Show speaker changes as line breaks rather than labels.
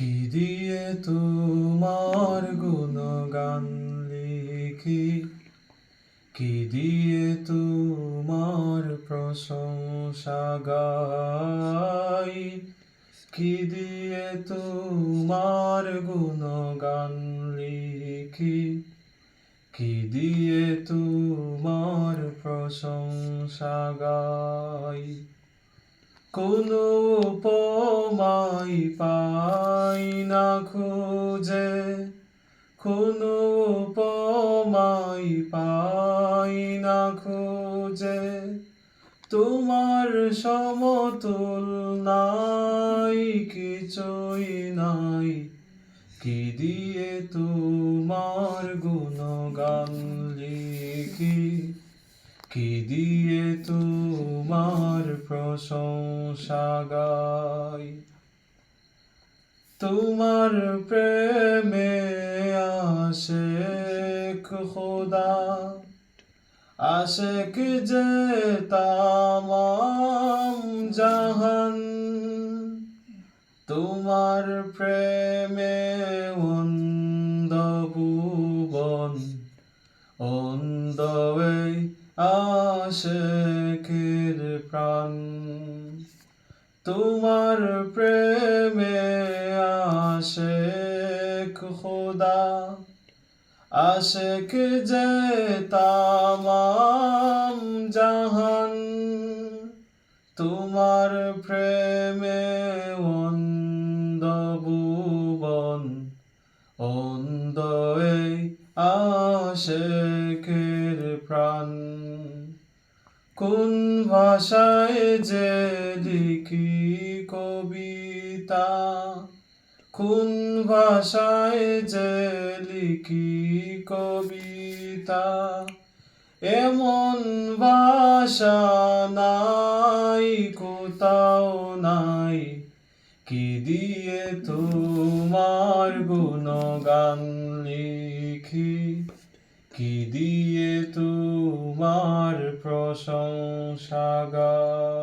কি দিয়ে তোমার গুণগান লিখি, কি দিয়ে তোমার প্রশংসা গাই, কি দিয়ে তোমার গুণগান লিখি, কি দিয়ে তোমার প্রশংসা গাই। কোনো উপমাই পাই না খুঁজে, কোনো উপমাই পাই না খুঁজে, তোমার সমতুল নাই, কিছুই নাই। কি দিয়ে তোমার গুণগান লিখি, কি দিয়ে তোমার প্রশংসা গাই। তোমার প্রেমে আশেক খোদা, আশেক যে তামাম জাহান। তোমার প্রেমে অন্ধ ভুবন, অন্ধ এই আশেকের প্রাণ। তোমার প্রেমে আশেক খোদা, আশেক যে তামাম জাহান। তোমার প্রেমে অন্ধ ভুবন, অন্ধ এই আশেকের প্রাণ। কোন ভাষায় যে লিখি কবিতা, কোন ভাষায় যে লিখি কবিতা, এমন ভাষা নাই, কোথাও নাই। কি দিয়ে তোমার গুণগান লিখি, কি দিয়ে তোমার প্রশংসা গাই।